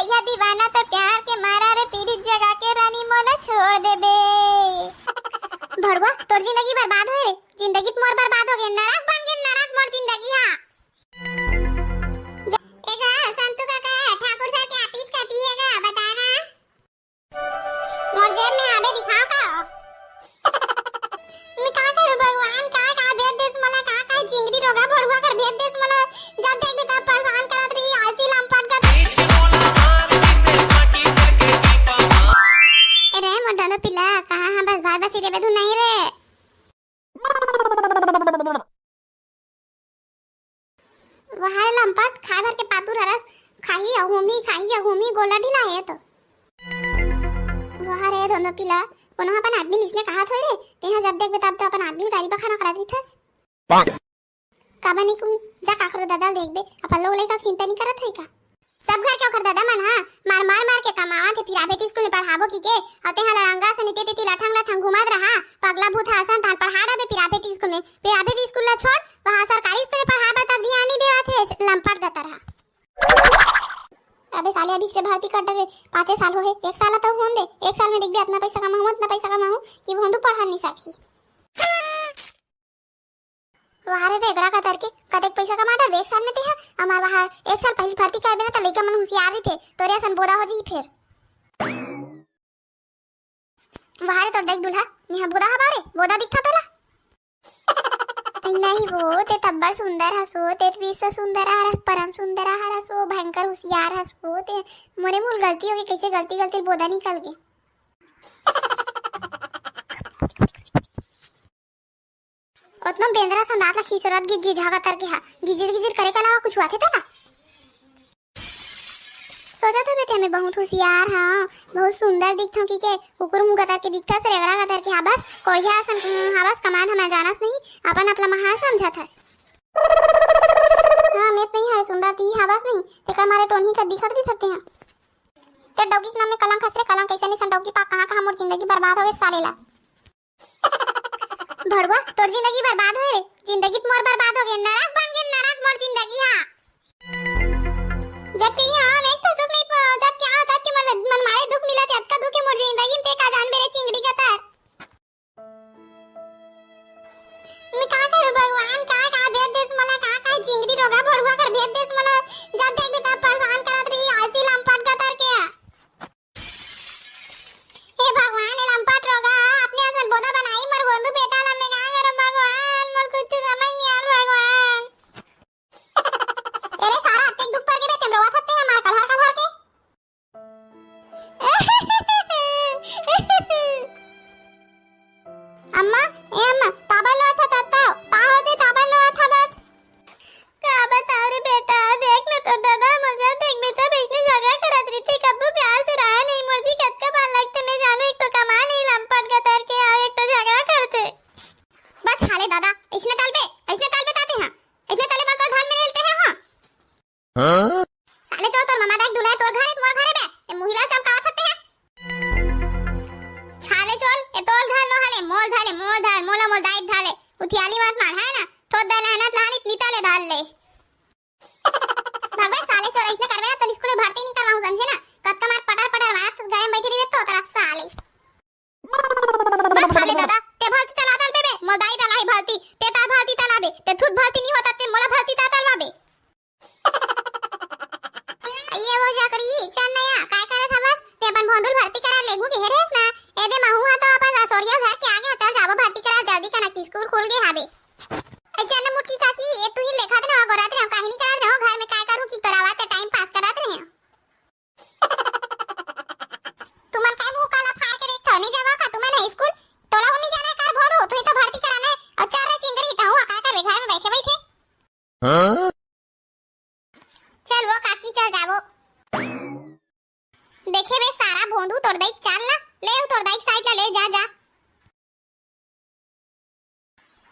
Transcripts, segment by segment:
भैया दीवाना तो प्यार के मारा रे पीरित जगा के रानी मोला छोड़ दे बे। भड़वा तोर जिंदगी बर्बाद होए रे, जिंदगी मोर बर्बाद हो गए, नरक बन गए, नरक मोर जिंदगी हा। एगा संतू काका ठाकुर सर के ऑफिस कती हैगा बताना। मोर जेब में आबे दिखाओ का। मैं का करूं भगवान, का भेद देस मला, का चिंगड़ी रोगा भड़वा कर भेद देस मला। जब देख तब परेशान करत रही आसी लंपट का। अरे मोर दादा पिला कहां हां बस भात बसी देबे तू नहीं रे। वहां लंपट खाए भर के पातुर हरस खाही अहुमी गोला ढिला है तो। वहां रे दोनों पिला कोनो अपन आदमी लिसने कहा थोय रे तेहा जब देख तब तो अपन आदमी गाड़ी पर खाना खा रही थस। काबनी को जा काकरो दादा देख बे अपन लोग लेका चिंता नहीं करत है का। सब घर क्यों कर दादा मन हां मार के कमावा थे प्राइवेट स्कूल में पढ़ाबो की के अते हा लड़ंगा से नीते ती लठंग घुमात रहा पगला भूत हासन तान पढ़ाड़ा बे प्राइवेट स्कूल में। प्राइवेट स्कूल ला छोड़ वहां सरकारी स्कूल में पढ़ाबा तक ध्यान नहीं देवा थे लंपट गता रहा। अबे साले अभी से भर्ती कर डरे 5 साल हो है, 1 साल तो होन दे, 1 साल में देख भी इतना पैसा कमाऊं कि वो तो पढ़ा नहीं सकी। वहां रे रेगड़ा का करके कतेक पैसा कमा डर 1 साल में ते है हमार वहां 1 साल पहले भर्ती करबे ना त लइका मन होशियार थे तोरे सन बोदा हो जी फिर। वहां रे तो देख दुल्हा मैं बोदा हमारे बोदा दिखता तोला। नहीं वो ते तब्बर सुंदर हसो ते विश्व सुंदर हरस परम सुंदर हरस वो भयंकर होशियार हसो ते मोरे मूल गलती हो गई कैसे गलती बोदा निकल गए। उतना बेंदरा संदात ला खींचरत गिज झागा तर के हा गिजिर करे के अलावा कुछ हुआ थे तला। सोचा था बेटे मैं बहुत होशियार हां बहुत सुंदर दिखता की के कुकुर मुंह गतर के दिखता से रेगड़ा गतर के बस कोढ़िया सन बस कमाद हमें जानस नहीं अपन अपना महा समझा था। हां मैं नहीं है सुंदर थी बस नहीं ते का मारे टोनी का दिखत भी सकते हैं ते डॉगी के नाम में कलंक हसरे कलंक कैसे नहीं सन डॉगी पा कहां मोर जिंदगी बर्बाद हो गई साले ला। भड़वा तोर जिंदगी बर्बाद होए रे, जिंदगी मोर बर्बाद हो गए, नरक बन गए, नरक मोर जिंदगी हा। जब कहीं हां एक तो सुख नहीं जब क्या होता कि मन मारे दुख मिला ते अतका दुख मोर जिंदगी में ते का जान मेरे चिंगड़ी का तार। मैं का करूं भगवान, का भेद देस मला, का चिंगड़ी रोगा भड़वा कर भेद देस मला। जब देख तब परेशान करत रही आसी लंपट का तार के। हे भगवान ये लंपट रोगा अपने असन बोदा बनाई मर बंधु बेटा ला मैं का करूं भगवान, मोर कुछ समझ नहीं आ रहा भगवान। तेरे सारा अत्ते दुख पर के बेटे रोवा थते हैं मार कलहर के। अम्मा ए अम्मा ताबा लो था तत्ता पाहो दे ताबा लो था बात का बताओ रे बेटा। देख ले तो दादा मुझे देख में तब इसने झगड़ा करत रही थी कब्बू प्यार से रहा नहीं मुझे कत का बाल लगते मैं जानू एक तो कमा नहीं लंपट का तर के और एक तो झगड़ा करते बस हाले दादा इसने ताल पे ताते हैं इसने ताले बात और धाल में लेते हैं हां साले चोर तोर मामा देख दुल्हा तोर घर मोर घरे बे ए मुहिला चमका सकते हैं छाले चोल ए तोल धाल नो हाले मोल धाल मोला मोल दाई धाले उथियाली मत मार है ना तो दलहनत लानित निताले धाल ले। भगवान साले चोर ऐसे करबे ना तो स्कूल में भर्ती नहीं करवाऊं समझे ना कब मार पटर मार गए बैठे रही तो तेरा साले बस हाले दादा ते भर्ती तला दल बे मोल दाई दलाई भर्ती ते ता भर्ती तला बे ते खुद भर्ती नहीं होता ते मोला भर्ती ता तलवा बे। ये वो जाकड़ी चल नया काय करे था बस ते अपन भोंदुल भर्ती करा लेगू के हेरेस ना एदे महू हा तो अपन सोरिया घर के आगे चल जाबो भर्ती करा जल्दी कना की स्कूल खुल गए हाबे। अजन मुटकी काकी ये तू ही लेखा दे ना गोरात रहो कहानी करा रहो घर में काय करू की तोरावा ते टाइम पास करत रहे। तुमन काय मुंह काला फाड़ के देख नहीं जावा का तुमन हाई स्कूल तोला नहीं जाना कर भोदो तू तो भर्ती कराना है अच्छा रे चिंगरी ताऊ का कर घर में बैठे हां चल वो काकी चल जावो देखे बे सारा भोंदू तोड़ दई चल ना ले तोड़ दई साइड ले जा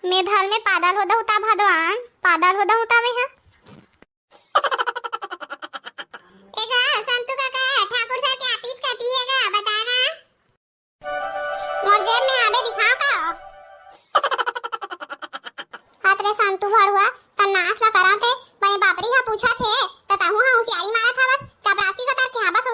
मैं धाल में पादल होदा हुता भगवान पादल होदा हुता में हां एगा संतू काका ठाकुर सर के ऑफिस कती हैगा बताना। मोर जेब में आबे दिखाओ का। हाथ रे संतू भड़वा त नाच ला कराते मैं बापरी हा पूछा थे त ताहू हा होशियारी मारा था बस चपरासी का तर के हा बस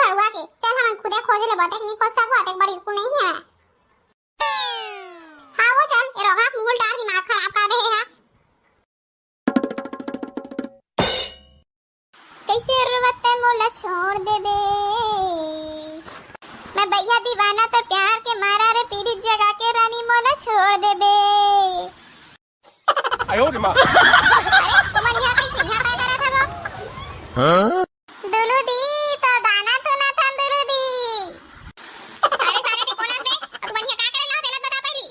भड़ुआ के चल हम खुदे खोज ले बात नहीं खोज सकवा एक बड़ी स्कूल नहीं है। हां वो चल ए रोगा मुंह डार दिमाग खराब कर दे है। कैसे रुवते मोला छोड़ देबे मैं भैया दीवाना तो प्यार के मारा रे पीरित जगा के रानी मोला छोड़ देबे। आयो रे मां अरे तुम यहाँ कैसे यहाँ क्या कर रहा था वो? हां दुलुदी तो दाना तो ना था दुलुदी। अरे साले ते कोना बे तू बनिया का करे ला देला बता पहली।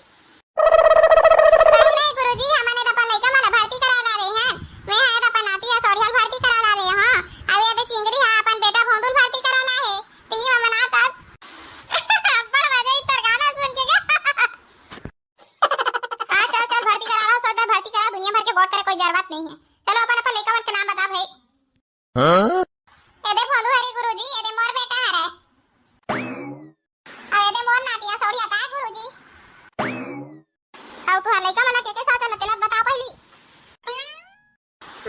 नहीं गुरुजी हमने तो पहले का मला भर्ती करा ला रहे हैं मैं है तो पनाती है सोरियल भर्ती करा ला रहे हां अब ये तो चिंगरी है अपन बेटा भोंदुल भर्ती करा ला है टीम मना तक बड़ मजा ही तर गाना सुन के हां चल चल भर्ती करा ला सोच भर्ती करा दुनिया भर के वोट करे कोई जरूरत नहीं है चलो अपन अपन लेकर के नाम बता भाई। हां एदे भोंदू हरी गुरुजी एदे मोर बेटा हरे आ एदे मोर नातिया सोड़ी आता है गुरुजी आउ तू लइका मला के साथ चलत चलत बता पहली।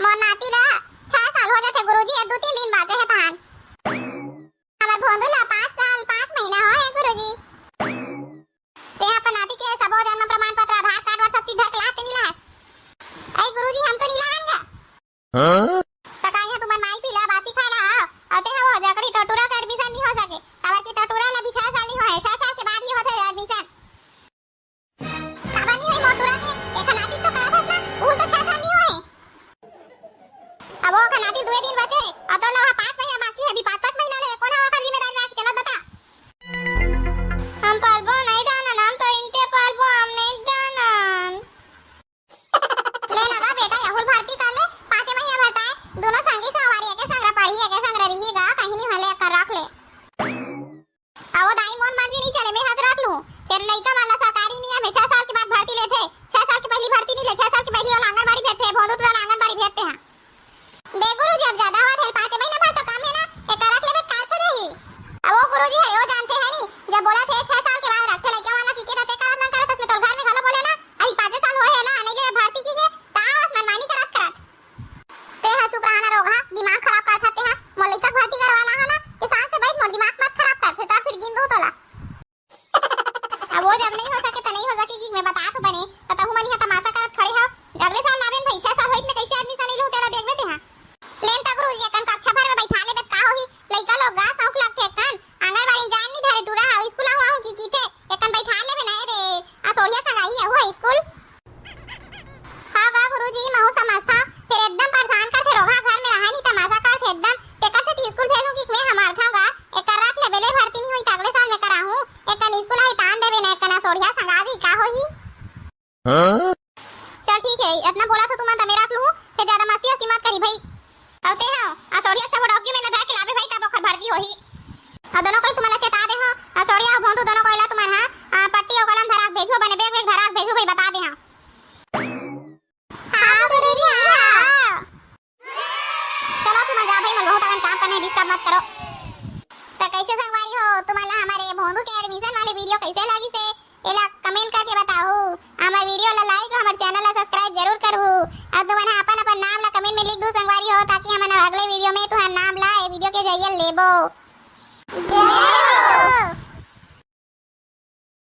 मोर नाती ला 6 साल हो जाते गुरुजी ए 2-3 दिन बाजे है तहान हमर भोंदू ला 5 साल 5 महीना हो है गुरुजी ते अपन नाती के सबो जन्म प्रमाण पत्र आधार कार्ड और सब चीज धर के लाते नहीं ला आई गुरुजी हम तो नहीं लाएंगे। हां पता है तुम्हार माई पिला बासी खाला हां आते हैं वो जकड़ी टटूरा का एडमिशन नहीं हो सके काबर की टटूरा ला भी 6 साल ही होए 6 साल के बाद ही होथे एडमिशन काबर नहीं होई मोटूरा के एक नाती तो का था वो तो 6 साल नहीं होए अब वो नाती 2 दिन बचे अब तो ला 5 महीना बाकी है अभी 5-5 महीना ले कौन है जिम्मेदारी रख चलो बता। हम पालबो नहीं दाना नाम तो इनते पालबो हम नहीं दाना लेना का बेटा याहुल भर्ती कर ले 5 महीना भरता है दोनों संगी सवारी के संग पढ़ी के संग रहीगा कहीं नहीं हले कर रख ले आओ दाई मोन मर्जी नहीं चले मैं हाथ रख लूं फिर लइका वाला सरकारी नियम है 6 साल के बाद भर्ती लेते 6 साल के पहली भर्ती नहीं ले 6 साल के पहली वाला आंगनबाड़ी भेजते बहुत वाला आंगनबाड़ी भेजते हैं दे गुरुजी अब ज्यादा होत है 5 महीना भर तो काम है ना एक रख लेबे काल से देही अब वो गुरुजी है वो जानते हैं नहीं जब बोला थे 6 साल के बाद रखते लइका वाला की के रहते करत ना करत तो घर में घलो बोले ना अभी 5 साल होए ना आने के भर्ती की के तास मनमानी करत ते है चुप रहना रोगा दिमाग खराब कर खाते हैं मोलिका भर्ती करवाला है ना कि सांस से बैठ मोर दिमाग मत खराब कर फिर गिन दो तोला अब वो जब नहीं हो सके तो नहीं हो सके कि मैं बता तो बने पता हूं मनी तमाशा करत खड़े हो अगले साल लावेन भाई 6 साल होइत में कैसे एडमिशन ले लो तेरा देखबे ते हां लेन तक रोज एकन कक्षा भर में बैठा लेबे का होही लइका लोग गा शौक लगते कन आंगनबाड़ी जान नहीं धरे टूरा हां स्कूल हुआ हूं की थे एकन बैठा लेबे ना रे आ सोलिया संगाई है हुआ स्कूल हां वा गुरुजी महू समझता फिर एकदम परेशान कर थे रोगा घर में रहा नहीं तमाशा कर थे एकदम टेकर से स्कूल भेजूं कि मैं हमार था गा एक रख ले बेले भर्ती नहीं हुई अगले साल में करा हूं एकन स्कूल है तान देबे ना एकन सोड़िया संगा दी का होही। हां चल ठीक है इतना बोला तो तुम मैं रख लूं फिर ज्यादा मस्ती हस्ती मत करी भाई आते हो आ सोड़िया सब डॉक्यूमेंट लगा के लावे भाई तब ओकर भर्ती होही आ दोनों कोई तुम्हारा चेता दे हो आ सोड़िया और भोंदू दोनों कोइला तुम्हार हां पट्टी और कलम धरा भेजो बने बेग धरा भेजो भाई बता दे हां हां गुरुजी हां चलो तुम जा भाई मैं बहुत अगन काम करने डिस्टर्ब मत करो तो कैसे संगवारी हो तुम्हारा हमारे भोंदू के एडमिशन वाले वीडियो कैसे लगी से एला कमेंट करके बताओ हमारे वीडियो ला लाइक और हमारे चैनल ला सब्सक्राइब जरूर करो और तुम्हारा अपन अपन नाम ला कमेंट में लिख दो संगवारी हो ताकि हम अगले वीडियो में तुम्हारा नाम ला वीडियो के जरिए लेबो।